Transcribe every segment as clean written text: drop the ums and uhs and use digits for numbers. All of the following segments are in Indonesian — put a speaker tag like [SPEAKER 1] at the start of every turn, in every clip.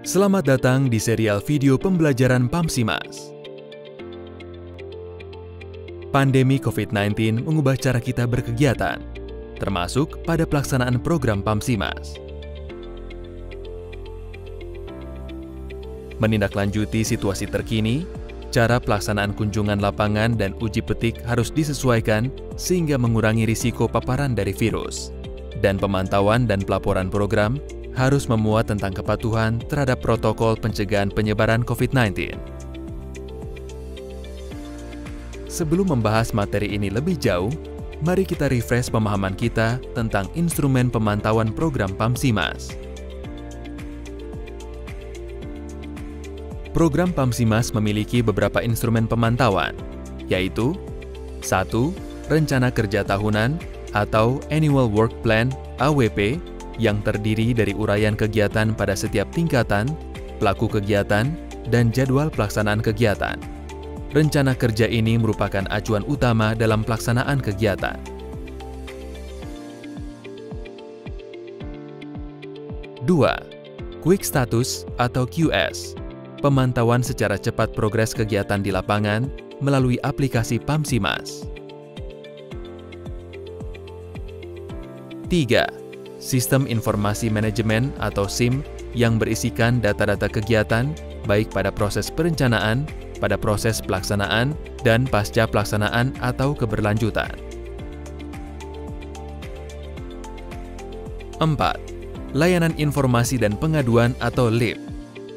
[SPEAKER 1] Selamat datang di serial video pembelajaran PAMSIMAS. Pandemi COVID-19 mengubah cara kita berkegiatan, termasuk pada pelaksanaan program PAMSIMAS. Menindaklanjuti situasi terkini, cara pelaksanaan kunjungan lapangan dan uji petik harus disesuaikan sehingga mengurangi risiko paparan dari virus. Dan pemantauan dan pelaporan program harus memuat tentang kepatuhan terhadap protokol pencegahan penyebaran COVID-19. Sebelum membahas materi ini lebih jauh, mari kita refresh pemahaman kita tentang instrumen pemantauan program PAMSIMAS. Program PAMSIMAS memiliki beberapa instrumen pemantauan, yaitu 1. Rencana Kerja Tahunan atau Annual Work Plan (AWP) yang terdiri dari uraian kegiatan pada setiap tingkatan, pelaku kegiatan, dan jadwal pelaksanaan kegiatan. Rencana kerja ini merupakan acuan utama dalam pelaksanaan kegiatan. 2. Quick Status atau QS, pemantauan secara cepat progres kegiatan di lapangan melalui aplikasi PAMSIMAS. 3. Sistem Informasi Manajemen atau SIM yang berisikan data-data kegiatan baik pada proses perencanaan, pada proses pelaksanaan, dan pasca pelaksanaan atau keberlanjutan. 4. Layanan Informasi dan Pengaduan atau LIP.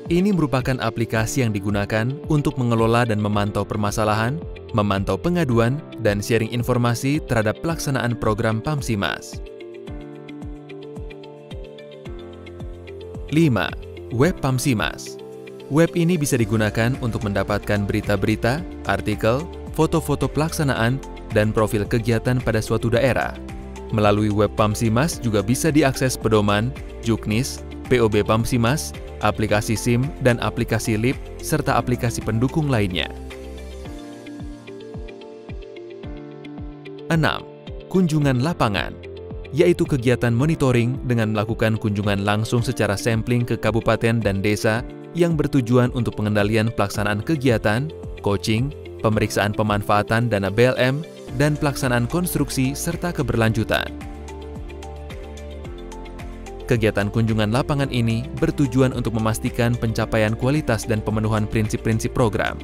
[SPEAKER 1] Ini merupakan aplikasi yang digunakan untuk mengelola dan memantau permasalahan, memantau pengaduan, dan sharing informasi terhadap pelaksanaan program PAMSIMAS. 5. Web PAMSIMAS. Web ini bisa digunakan untuk mendapatkan berita-berita, artikel, foto-foto pelaksanaan, dan profil kegiatan pada suatu daerah. Melalui web PAMSIMAS juga bisa diakses pedoman, juknis, POB PAMSIMAS, aplikasi SIM, dan aplikasi LIP, serta aplikasi pendukung lainnya. 6. Kunjungan lapangan, yaitu kegiatan monitoring dengan melakukan kunjungan langsung secara sampling ke kabupaten dan desa yang bertujuan untuk pengendalian pelaksanaan kegiatan, coaching, pemeriksaan pemanfaatan dana BLM, dan pelaksanaan konstruksi serta keberlanjutan. Kegiatan kunjungan lapangan ini bertujuan untuk memastikan pencapaian kualitas dan pemenuhan prinsip-prinsip program.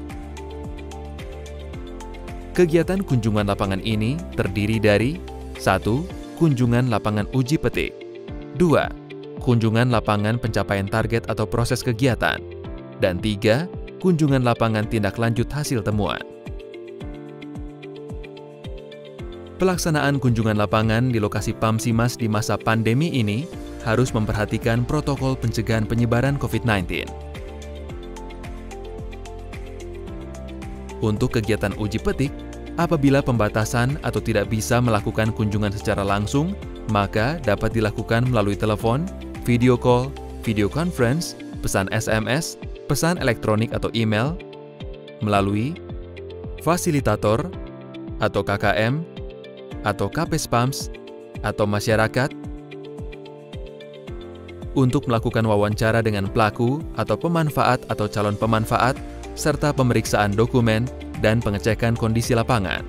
[SPEAKER 1] Kegiatan kunjungan lapangan ini terdiri dari 1. Kunjungan lapangan uji petik. 2. Kunjungan lapangan pencapaian target atau proses kegiatan. Dan 3. Kunjungan lapangan tindak lanjut hasil temuan. Pelaksanaan kunjungan lapangan di lokasi PAMSIMAS di masa pandemi ini harus memperhatikan protokol pencegahan penyebaran COVID-19. Untuk kegiatan uji petik, apabila pembatasan atau tidak bisa melakukan kunjungan secara langsung, maka dapat dilakukan melalui telepon, video call, video conference, pesan SMS, pesan elektronik atau email, melalui fasilitator atau KKM, atau KPSPAMS, atau masyarakat, untuk melakukan wawancara dengan pelaku atau pemanfaat atau calon pemanfaat, serta pemeriksaan dokumen dan pengecekan kondisi lapangan.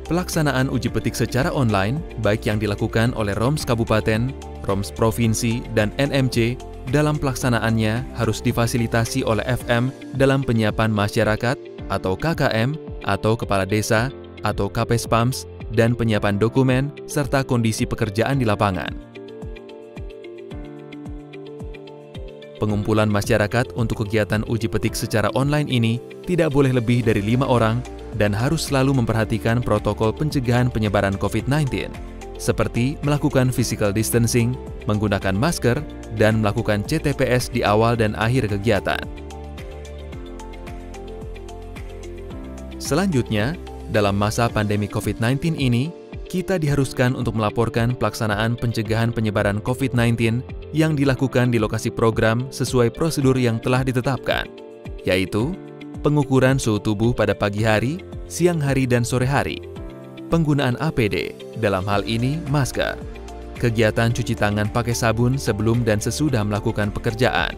[SPEAKER 1] Pelaksanaan uji petik secara online, baik yang dilakukan oleh ROMS Kabupaten, ROMS Provinsi, dan NMC, dalam pelaksanaannya harus difasilitasi oleh FM dalam penyiapan masyarakat atau KKM, atau Kepala Desa, atau KPSPAMS, dan penyiapan dokumen, serta kondisi pekerjaan di lapangan. Pengumpulan masyarakat untuk kegiatan uji petik secara online ini tidak boleh lebih dari 5 orang dan harus selalu memperhatikan protokol pencegahan penyebaran COVID-19, seperti melakukan physical distancing, menggunakan masker, dan melakukan CTPS di awal dan akhir kegiatan. Selanjutnya, dalam masa pandemi COVID-19 ini, kita diharuskan untuk melaporkan pelaksanaan pencegahan penyebaran COVID-19 yang dilakukan di lokasi program sesuai prosedur yang telah ditetapkan, yaitu pengukuran suhu tubuh pada pagi hari, siang hari, dan sore hari, penggunaan APD, dalam hal ini masker, kegiatan cuci tangan pakai sabun sebelum dan sesudah melakukan pekerjaan.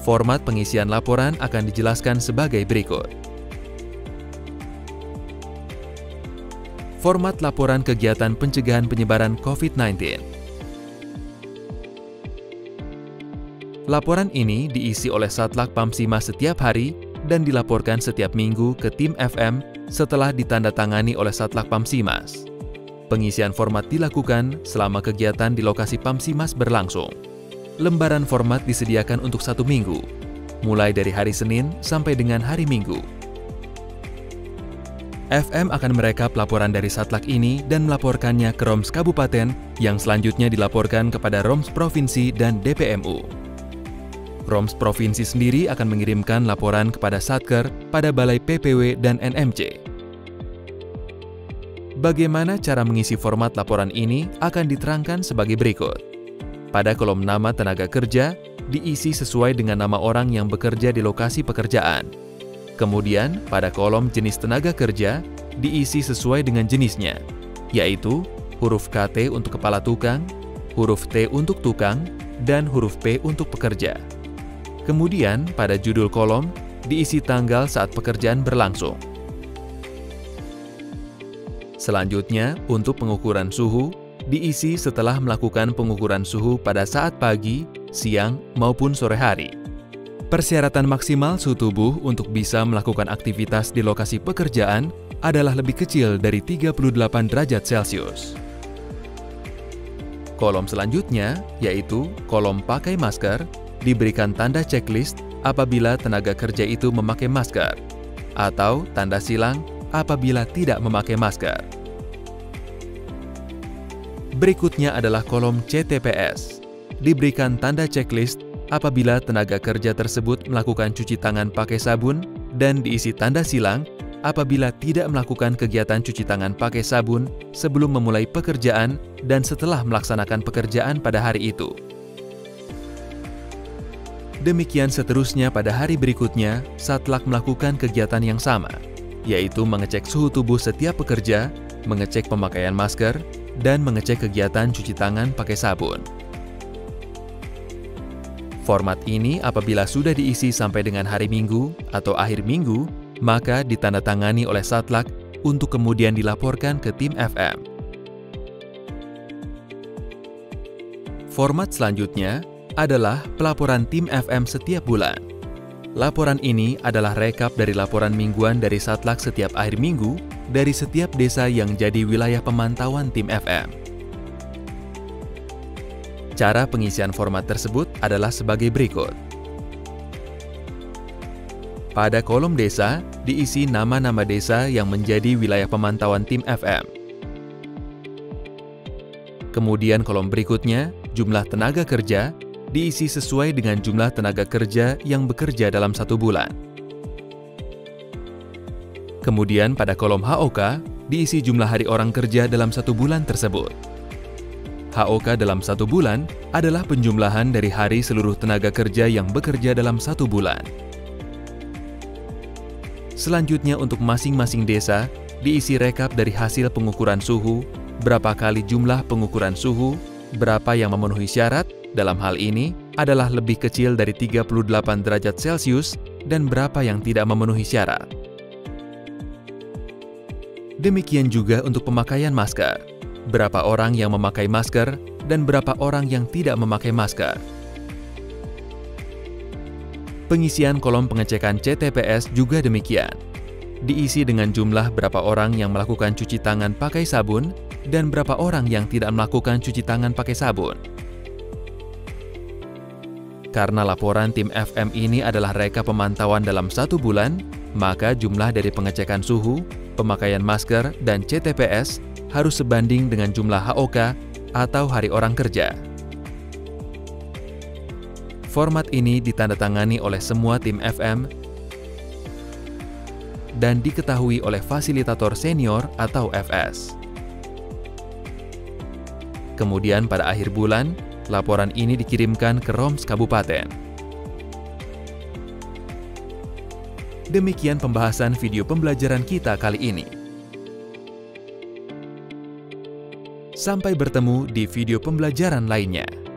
[SPEAKER 1] Format pengisian laporan akan dijelaskan sebagai berikut. Format laporan kegiatan pencegahan penyebaran COVID-19. Laporan ini diisi oleh Satlak Pamsimas setiap hari dan dilaporkan setiap minggu ke tim FM setelah ditandatangani oleh Satlak Pamsimas. Pengisian format dilakukan selama kegiatan di lokasi Pamsimas berlangsung. Lembaran format disediakan untuk 1 minggu, mulai dari hari Senin sampai dengan hari Minggu. FM akan merekap laporan dari Satlak ini dan melaporkannya ke ROMS Kabupaten yang selanjutnya dilaporkan kepada ROMS Provinsi dan DPMU. ROMS Provinsi sendiri akan mengirimkan laporan kepada Satker pada Balai PPW dan NMC. Bagaimana cara mengisi format laporan ini akan diterangkan sebagai berikut. Pada kolom nama tenaga kerja, diisi sesuai dengan nama orang yang bekerja di lokasi pekerjaan. Kemudian, pada kolom jenis tenaga kerja, diisi sesuai dengan jenisnya, yaitu huruf KT untuk kepala tukang, huruf T untuk tukang, dan huruf P untuk pekerja. Kemudian, pada judul kolom, diisi tanggal saat pekerjaan berlangsung. Selanjutnya, untuk pengukuran suhu, diisi setelah melakukan pengukuran suhu pada saat pagi, siang, maupun sore hari. Persyaratan maksimal suhu tubuh untuk bisa melakukan aktivitas di lokasi pekerjaan adalah lebih kecil dari 38 derajat Celcius. Kolom selanjutnya, yaitu kolom pakai masker, diberikan tanda checklist apabila tenaga kerja itu memakai masker, atau tanda silang apabila tidak memakai masker. Berikutnya adalah kolom CTPS, diberikan tanda checklist apabila tenaga kerja tersebut melakukan cuci tangan pakai sabun dan diisi tanda silang apabila tidak melakukan kegiatan cuci tangan pakai sabun sebelum memulai pekerjaan dan setelah melaksanakan pekerjaan pada hari itu. Demikian seterusnya pada hari berikutnya, Satlak melakukan kegiatan yang sama, yaitu mengecek suhu tubuh setiap pekerja, mengecek pemakaian masker, dan mengecek kegiatan cuci tangan pakai sabun. Format ini apabila sudah diisi sampai dengan hari Minggu atau akhir minggu, maka ditandatangani oleh Satlak untuk kemudian dilaporkan ke tim FM. Format selanjutnya adalah pelaporan tim FM setiap bulan. Laporan ini adalah rekap dari laporan mingguan dari Satlak setiap akhir minggu dari setiap desa yang jadi wilayah pemantauan tim FM. Cara pengisian format tersebut adalah sebagai berikut. Pada kolom desa, diisi nama-nama desa yang menjadi wilayah pemantauan tim FM. Kemudian kolom berikutnya, jumlah tenaga kerja, diisi sesuai dengan jumlah tenaga kerja yang bekerja dalam 1 bulan. Kemudian pada kolom HOK, diisi jumlah hari orang kerja dalam 1 bulan tersebut. HOK dalam 1 bulan adalah penjumlahan dari hari seluruh tenaga kerja yang bekerja dalam 1 bulan. Selanjutnya untuk masing-masing desa, diisi rekap dari hasil pengukuran suhu, berapa kali jumlah pengukuran suhu, berapa yang memenuhi syarat, dalam hal ini adalah lebih kecil dari 38 derajat Celcius dan berapa yang tidak memenuhi syarat. Demikian juga untuk pemakaian masker, berapa orang yang memakai masker dan berapa orang yang tidak memakai masker. Pengisian kolom pengecekan CTPS juga demikian. Diisi dengan jumlah berapa orang yang melakukan cuci tangan pakai sabun dan berapa orang yang tidak melakukan cuci tangan pakai sabun. Karena laporan tim FM ini adalah rekap pemantauan dalam 1 bulan, maka jumlah dari pengecekan suhu, pemakaian masker, dan CTPS harus sebanding dengan jumlah HOK atau hari orang kerja. Format ini ditandatangani oleh semua tim FM dan diketahui oleh fasilitator senior atau FS. Kemudian pada akhir bulan, laporan ini dikirimkan ke ROMS Kabupaten. Demikian pembahasan video pembelajaran kita kali ini. Sampai bertemu di video pembelajaran lainnya.